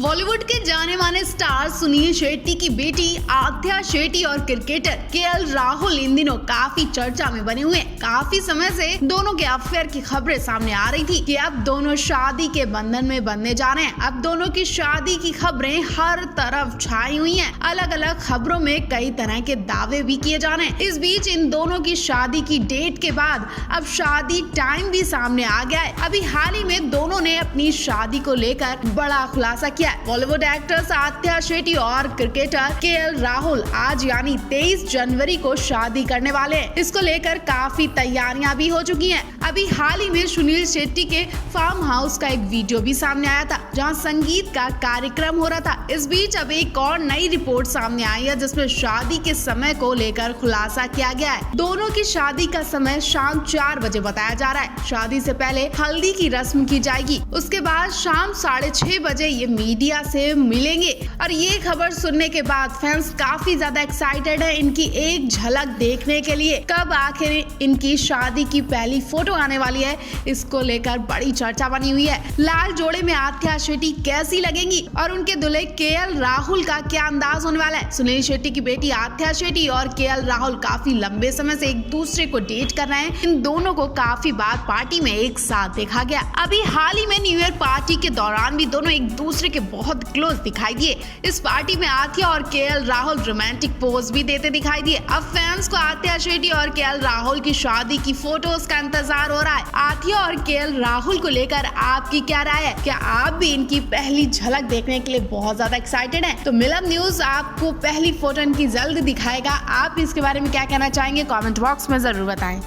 बॉलीवुड के जाने माने स्टार सुनील शेट्टी की बेटी आद्या शेट्टी और क्रिकेटर केएल राहुल इन दिनों काफी चर्चा में बने हुए हैं। काफी समय से दोनों के अफेयर की खबरें सामने आ रही थी कि अब दोनों शादी के बंधन में बंधने जा रहे हैं। अब दोनों की शादी की खबरें हर तरफ छाई हुई हैं। अलग अलग खबरों में कई तरह के दावे भी किए जा रहे हैं। इस बीच इन दोनों की शादी की डेट के बाद अब शादी टाइम भी सामने आ गया है। अभी हाल ही में दोनों ने अपनी शादी को लेकर बड़ा खुलासा किया है। बॉलीवुड एक्ट्रेस आद्या शेट्टी और क्रिकेटर केएल राहुल आज यानी 23 जनवरी को शादी करने वाले हैं। इसको लेकर काफी तैयारियां भी हो चुकी हैं। अभी हाल ही में सुनील शेट्टी के फार्म हाउस का एक वीडियो भी सामने आया था, जहां संगीत का कार्यक्रम हो रहा था। इस बीच अब एक और नई रिपोर्ट सामने आई है, जिसमें शादी के समय को लेकर खुलासा किया गया है। दोनों की शादी का समय शाम 4 बजे बताया जा रहा है। शादी से पहले हल्दी की रस्म की जाएगी, उसके बाद शाम 6:30 बजे ये मीडिया से मिलेंगे। और ये खबर सुनने के बाद फैंस काफी ज्यादा एक्साइटेड है इनकी एक झलक देखने के लिए। कब आखिर इनकी शादी की पहली फोटो आने वाली है, इसको लेकर बड़ी चर्चा बनी हुई है। लाल जोड़े में आद्या शेट्टी कैसी लगेंगी और उनके दूल्हे केएल राहुल का क्या अंदाज होने वाला है। सुनील शेट्टी की बेटी आद्या शेट्टी और केएल राहुल काफी लंबे समय से एक दूसरे को डेट कर रहे हैं। इन दोनों को काफी बार पार्टी में एक साथ देखा गया। अभी हाल ही में न्यू ईयर पार्टी के दौरान भी दोनों एक दूसरे के बहुत क्लोज दिखाई दिए। इस पार्टी में आद्या और केएल राहुल रोमांटिक पोज भी देते दिखाई दिए। अब फैंस को आद्या शेट्टी और केएल राहुल की शादी की फोटोज का इंतजार हो रहा है। आद्या और केएल राहुल को लेकर आपकी क्या राय है? क्या आप भी इनकी पहली झलक देखने के लिए बहुत ज्यादा एक्साइटेड हैं? तो मिलन न्यूज आपको पहली फोटो इनकी जल्द दिखाएगा। आप इसके बारे में क्या कहना चाहेंगे? कमेंट बॉक्स में जरूर बताएं।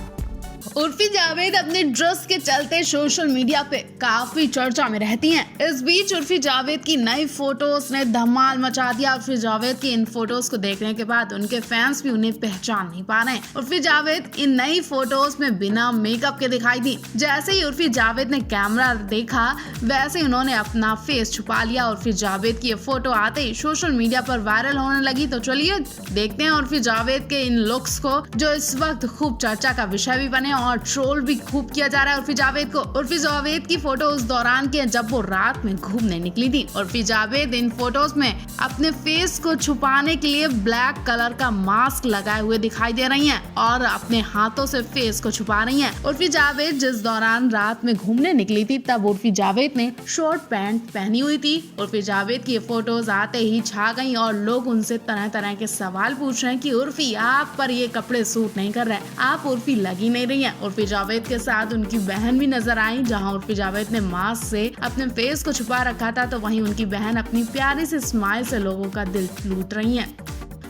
उर्फी जावेद अपने ड्रेस के चलते सोशल मीडिया पे काफी चर्चा में रहती हैं। इस बीच उर्फी जावेद की नई फोटोज ने धमाल मचा दिया। उर्फी जावेद की इन फोटोज को देखने के बाद उनके फैंस भी उन्हें पहचान नहीं पा रहे हैं। उर्फी जावेद इन नई फोटोज में बिना मेकअप के दिखाई दी। जैसे ही उर्फी जावेद ने कैमरा देखा, वैसे ही उन्होंने अपना फेस छुपा लिया। उर्फी जावेद की ये फोटो आते ही सोशल मीडिया पर वायरल होने लगी। तो चलिए देखते हैं उर्फी जावेद के इन लुक्स को, जो इस वक्त खूब चर्चा का विषय भी बने और ट्रोल भी खूब किया जा रहा है उर्फी जावेद को। उर्फी जावेद की फोटो उस दौरान की है जब वो रात में घूमने निकली थी। उर्फी जावेद इन फोटोज में अपने फेस को छुपाने के लिए ब्लैक कलर का मास्क लगाए हुए दिखाई दे रही हैं और अपने हाथों से फेस को छुपा रही हैं। उर्फी जावेद जिस दौरान रात में घूमने निकली थी, तब उर्फी जावेद ने शॉर्ट पैंट पहनी हुई थी। उर्फी जावेद की फोटोज आते ही छा गई और लोग उनसे तरह तरह के सवाल पूछ रहे हैं कि उर्फी, आप पर ये कपड़े सूट नहीं कर रहे, आप उर्फी लगी नहीं रही है। उर्फी जावेद के साथ उनकी बहन भी नजर आई। जहां उर्फी जावेद ने मास्क से अपने फेस को छुपा रखा था, तो वहीं उनकी बहन अपनी प्यारी सी स्माइल से लोगों का दिल लूट रही हैं।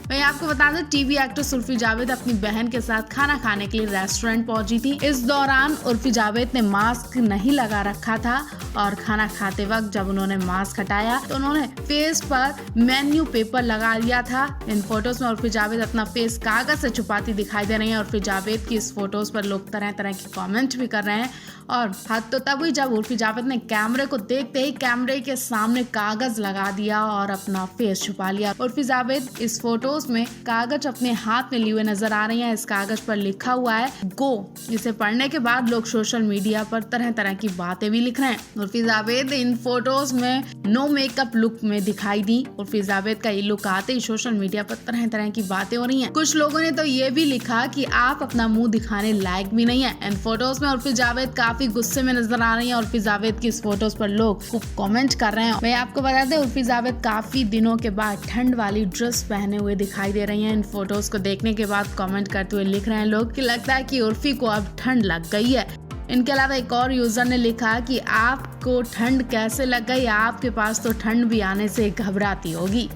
मैं आपको बता दें, टीवी एक्ट्रेस उर्फी जावेद अपनी बहन के साथ खाना खाने के लिए रेस्टोरेंट पहुंची थी। इस दौरान उर्फी जावेद ने मास्क नहीं लगा रखा था और खाना खाते वक्त जब उन्होंने मास्क हटाया तो उन्होंने फेस पर मेन्यू पेपर लगा लिया था। इन फोटोज में उर्फी जावेद अपना फेस कागज से छुपाती दिखाई दे रही है। उर्फी जावेद की इस फोटोज पर लोग तरह तरह के कमेंट भी कर रहे हैं और हद तो तब हुई जब उर्फी जावेद ने कैमरे को देखते ही कैमरे के सामने कागज लगा दिया और अपना फेस छुपा लिया। उर्फी जावेद इस फोटोज में कागज अपने हाथ में लिए हुए नजर आ रही हैं। इस कागज पर लिखा हुआ है गो, जिसे पढ़ने के बाद लोग सोशल मीडिया पर तरह तरह की बातें भी लिख रहे हैं। उर्फी जावेद इन फोटोज में नो मेकअप लुक में दिखाई दी। उर्फी जावेद का ये लुक आते ही सोशल मीडिया पर तरह तरह की बातें हो रही हैं। कुछ लोगों ने तो ये भी लिखा कि आप अपना मुंह दिखाने लायक भी नहीं है। इन फोटोज में उर्फी जावेद काफी गुस्से में नजर आ रही है। उर्फी जावेद की इस फोटोज पर लोग खूब कमेंट कर रहे हैं। मैं आपको बता दें, उर्फी जावेद काफी दिनों के बाद ठंड वाली ड्रेस पहने हुए दिखाई दे रही हैं। इन फोटोज को देखने के बाद कमेंट करते हुए लिख रहे हैं लोग कि लगता है कि उर्फी को अब ठंड लग गई है। इनके अलावा एक और यूजर ने लिखा कि आपको ठंड कैसे लग गई, आपके पास तो ठंड भी आने से घबराती होगी।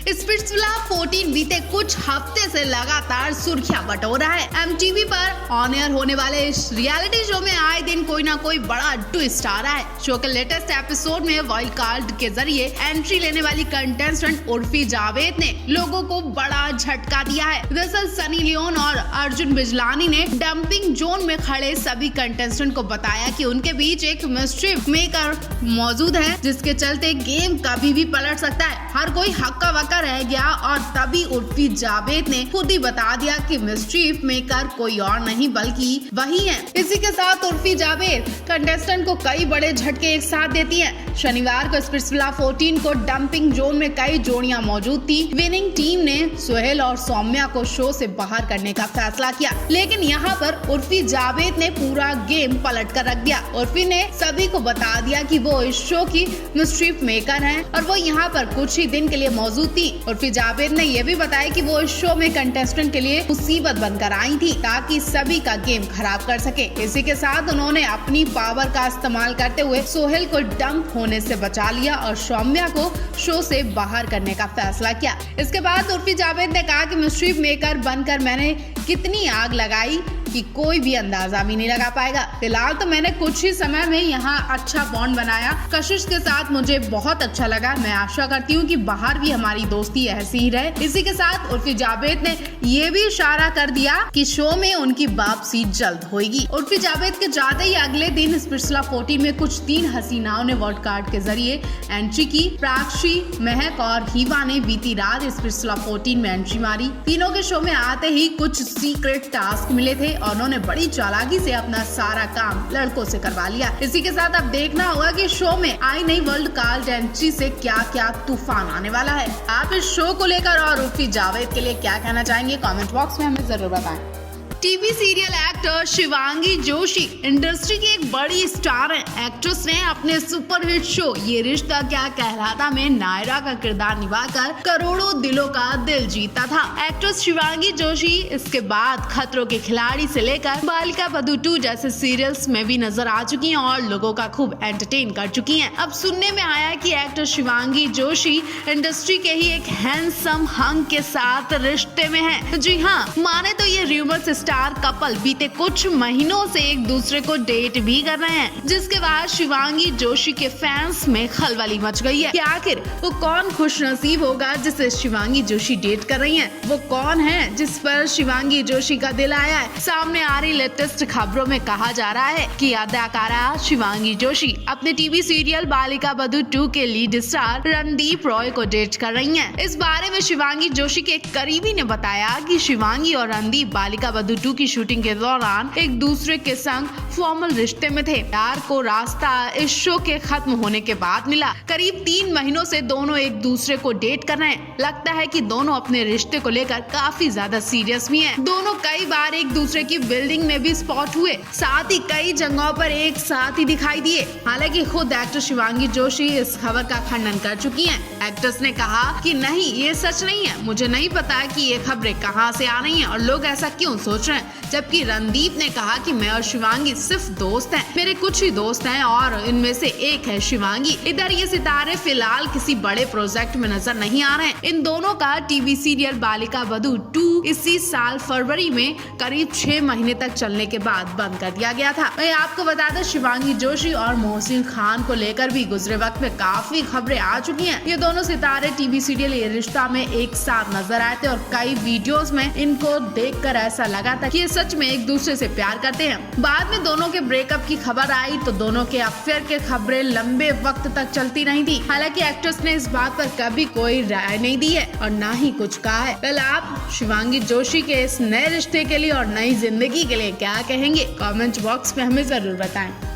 स्पिट्सविला 14 बीते कुछ हफ्ते से लगातार सुर्खियां बटोर रहा है। एमटीवी पर ऑन एयर होने वाले इस रियलिटी शो में आए दिन कोई ना कोई बड़ा ट्विस्ट आ रहा है। शो के लेटेस्ट एपिसोड में वाइल्ड कार्ड के जरिए एंट्री लेने वाली कंटेस्टेंट उर्फी जावेद ने लोगों को बड़ा झटका दिया है। दरअसल सनी लियोन और अर्जुन बिजलानी ने डंपिंग जोन में खड़े सभी कंटेस्टेंट को बताया कि उनके बीच एक मिस्ट्री मेकर मौजूद है, जिसके चलते गेम कभी भी पलट सकता है। हर कोई हक्का बक्का रह गया और तभी उर्फी जावेद ने खुद ही बता दिया कि मिस्ट्रीफ मेकर कोई और नहीं बल्कि वही है। इसी के साथ उर्फी जावेद कंटेस्टेंट को कई बड़े झटके एक साथ देती है। शनिवार को स्प्लिट्सविला 14 को डंपिंग जोन में कई जोड़ियां मौजूद थी। विनिंग टीम ने सोहेल और सौम्या को शो से बाहर करने का फैसला किया, लेकिन यहाँ पर उर्फी जावेद ने पूरा गेम पलट कर रख दिया। उर्फी ने सभी को बता दिया कि वो इस शो की मिस्ट्रीफ मेकर हैं और वो यहाँ पर कुछ ही दिन के लिए मौजूद थी। उर्फी जावेद ने यह भी बताया कि वो इस शो में कंटेस्टेंट के लिए मुसीबत बनकर आई थी ताकि सभी का गेम खराब कर सके। इसी के साथ उन्होंने अपनी पावर का इस्तेमाल करते हुए सोहेल को डंप होने से बचा लिया और सौम्या को शो से बाहर करने का फैसला किया। इसके बाद उर्फी जावेद ने कहा कि मिस्ट्रीफ मेकर बनकर मैंने कितनी आग लगाई कि कोई भी अंदाजा भी नहीं लगा पाएगा। फिलहाल तो मैंने कुछ ही समय में यहाँ अच्छा बॉन्ड बनाया, कशिश के साथ मुझे बहुत अच्छा लगा। मैं आशा करती हूँ कि बाहर भी हमारी दोस्ती ऐसी ही रहे। इसी के साथ उर्फी जावेद ने ये भी इशारा कर दिया कि शो में उनकी वापसी जल्द होगी। उर्फी जावेद के जाते ही अगले दिन स्प्लिट्सविला 14 में कुछ 3 हसीनाओं ने वर्ल्ड कार्ड के जरिए एंट्री की। प्राक्षी, महक और हीवा ने बीती रात स्प्लिट्सविला 14 में एंट्री मारी। तीनों के शो में आते ही कुछ सीक्रेट टास्क मिले थे और उन्होंने बड़ी चालाकी से अपना सारा काम लड़कों से करवा लिया। इसी के साथ अब देखना होगा कि शो में आई नई वर्ल्ड कार्ड एंट्री से क्या क्या तूफान आने वाला है। आप इस शो को लेकर और उर्फी जावेद के लिए क्या कहना चाहेंगे, कमेंट बॉक्स में हमें जरूर बताएं। TV serial actor Shivangi Joshi industry की एक बड़ी स्टार है। एक्ट्रेस ने अपने सुपरहिट शो ये रिश्ता क्या कहलाता में नायरा का किरदार निभाकर करोड़ों दिलों का दिल जीता था। एक्ट्रेस शिवांगी जोशी इसके बाद खतरों के खिलाड़ी से लेकर बालिका बधू 2 जैसे सीरियल्स में भी नजर आ चुकी हैं और लोगों का खूब एंटरटेन कर चुकी हैं। अब सुनने में आया कि एक्टर शिवांगी जोशी इंडस्ट्री के ही एक हैंडसम हंग के साथ रिश्ते में है। जी हाँ, माने तो ये रूमर्स स्टार कपल बीते कुछ महीनों से एक दूसरे को डेट भी कर रहे हैं, जिसके बाद शिवांगी जोशी के फैंस में खलबली मच गई है कि आखिर वो कौन खुशनसीब होगा जिसे शिवांगी जोशी डेट कर रही हैं। वो कौन है जिस पर शिवांगी जोशी का दिल आया है। सामने आ रही लेटेस्ट खबरों में कहा जा रहा है कि अदाकारा शिवांगी जोशी अपने टीवी सीरियल बालिका बधू 2 के लीड स्टार रणदीप रॉय को डेट कर रही हैं। इस बारे में शिवांगी जोशी के एक करीबी ने बताया कि शिवांगी और रणदीप बालिका बधू 2 की शूटिंग के दौरान एक दूसरे के संग फॉर्मल रिश्ते में थे। प्यार को रास्ता इस शो के खत्म होने के बाद मिला। करीब 3 महीनों से दोनों एक दूसरे को डेट कर रहे हैं। लगता है कि दोनों अपने रिश्ते को लेकर काफी ज्यादा सीरियस भी हैं। दोनों कई बार एक दूसरे की बिल्डिंग में भी स्पॉट हुए, साथ ही कई जगहों पर एक साथ ही दिखाई दिए। हालांकि खुद एक्टर शिवांगी जोशी इस खबर का खंडन कर चुकी हैं। एक्ट्रेस ने कहा कि नहीं, ये सच नहीं है। मुझे नहीं पता कि ये खबरें कहां से आ रही हैं और लोग ऐसा क्यों सोच रहे हैं। जबकि रणदीप ने कहा कि मैं और शिवांगी सिर्फ दोस्त हैं, मेरे कुछ ही दोस्त हैं और इनमें से एक है शिवांगी। इधर ये सितारे फिलहाल किसी बड़े प्रोजेक्ट में नजर नहीं आ रहे हैं। इन दोनों का टीवी सीरियल बालिका बधू 2 इसी साल फरवरी में करीब 6 महीने तक चलने के बाद बंद कर दिया गया था। वहीं आपको बता दें, शिवांगी जोशी और मोहसिन खान को लेकर भी गुजरे वक्त में काफी खबरें आ चुकी हैं। ये दोनों सितारे टीवी सीरियल ये रिश्ता में एक साथ नजर आए थे और कई वीडियोस में इनको देखकर ऐसा लगा था कि ये सच में एक दूसरे से प्यार करते हैं। बाद में दोनों के ब्रेकअप की खबर आई तो दोनों के अफेयर के खबरें लंबे वक्त तक चलती रही थी। हालांकि एक्ट्रेस ने इस बात पर कभी कोई राय नहीं दी है और ना ही कुछ कहा है। कल आप शिवांगी जोशी के इस नए रिश्ते के लिए और नई जिंदगी के लिए क्या कहेंगे, कमेंट बॉक्स में हमें जरूर बताएं।